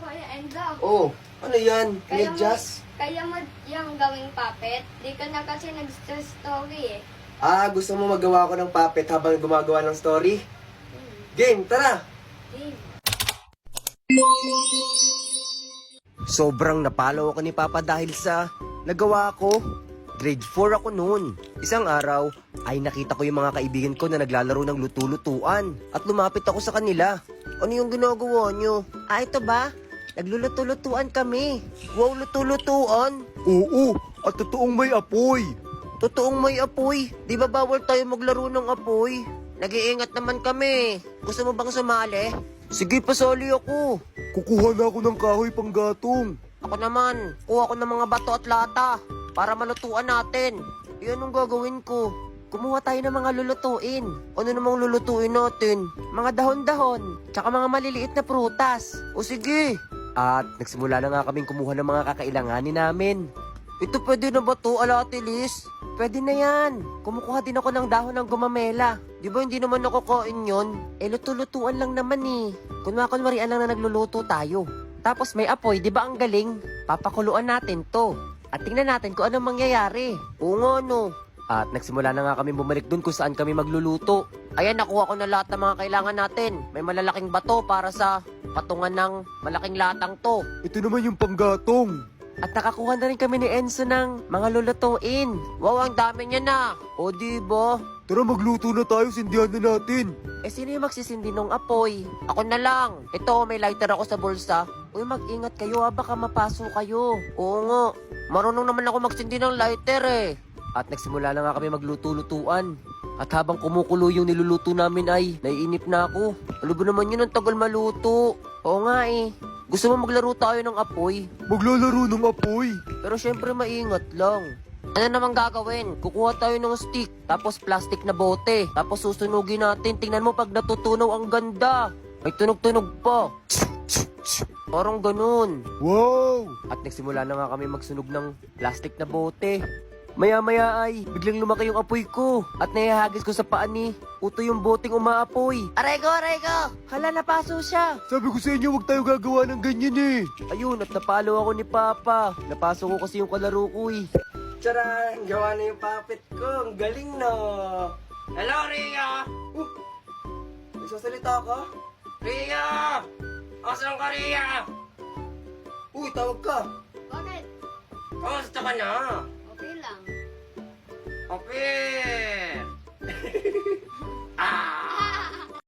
Kuya Enzo. Oh, ano yan? Medyas? Kaya mo yung gawing puppet? Di ka na kasi nag-story eh. Ah, gusto mo magawa ko ng puppet habang gumagawa ng story? Game, tara! Game. Sobrang napalo ako ni Papa dahil sa nagawa ko. Grade 4 ako noon. Isang araw ay nakita ko yung mga kaibigan ko na naglalaro ng lutu-lutuan at lumapit ako sa kanila. Ano yung ginagawa nyo? Ah, ito ba? Nagluluto-lutuan kami. Wow, lutu-lutuan? Oo, at totoong may apoy. Totoong may apoy? Di ba bawal tayo maglaro ng apoy? Nag-iingat naman kami. Gusto mo bang sumali? Sige, pasali ako. Kukuha na ako ng kahoy panggatong. Ako naman, kuha ko ng mga bato at lata para malutuan natin. Iyan ang gagawin ko. Kumuha tayo ng mga lulutuin. Ano namang lulutuin natin? Mga dahon-dahon, tsaka mga maliliit na prutas. O sige. At nagsimula na nga kaming kumuha ng mga kakailanganin namin. Ito pwede na ba to, Ate Liz? Pwede na yan. Kumukuha din ako ng dahon ng gumamela. Di ba hindi naman nakakain yun? Eh, luto-lutuan lang naman eh. Kunwarian lang na nagluluto tayo. Tapos may apoy, di ba ang galing? Papakuluan natin to. At tingnan natin kung anong mangyayari. Oo nga no. At nagsimula na nga kami bumalik dun kung saan kami magluluto. Ayan, nakuha ko na lahat ng mga kailangan natin. May malalaking bato para sa patungan ng malaking latang to. Ito naman yung panggatong. At nakakuha na rin kami ni Enzo ng mga lulutuin. Wow, ang dami niya na. O diba? Tara, magluto na tayo, sindihan na natin. Eh, sino yung magsisindi ng apoy? Ako na lang. Ito, may lighter ako sa bulsa. Uy, mag-ingat kayo ha, baka mapaso kayo. Oo nga, marunong naman ako magsindi ng lighter eh. At nagsimula na nga kami magluto-lutuan. At habang kumukulo yung niluluto namin ay naiinip na ako. Ano ba naman yun, ang tagal maluto. Oo nga eh. Gusto mo maglaro tayo ng apoy? Maglalaro ng apoy? Pero syempre maingat lang. Ano namang gagawin? Kukuha tayo ng stick, tapos plastic na bote. Tapos susunugin natin. Tingnan mo pag natutunaw, ang ganda. May tunog-tunog pa. Parang ganun. Wow! At nagsimula na nga kami magsunog ng plastic na bote. Maya-maya ay biglang lumaki yung apoy ko at nahihagis ko sa paa ni Uto yung boteng umaapoy. Aray ko! Hala, napaso siya. Sabi ko sa inyo, huwag tayo gagawa ng ganyan eh. Ayun, at napalo ako ni Papa. Napaso ko kasi yung kalaro ko eh. Tsaran! Gawa na yung puppet ko. Ang galing na. Hello, Rhea! Nagsasalita ka? Rhea! Asan ka, Rhea? Uy, tawag ka. Bakit? Kamusta ka na? Okay lang. Okay. Ah!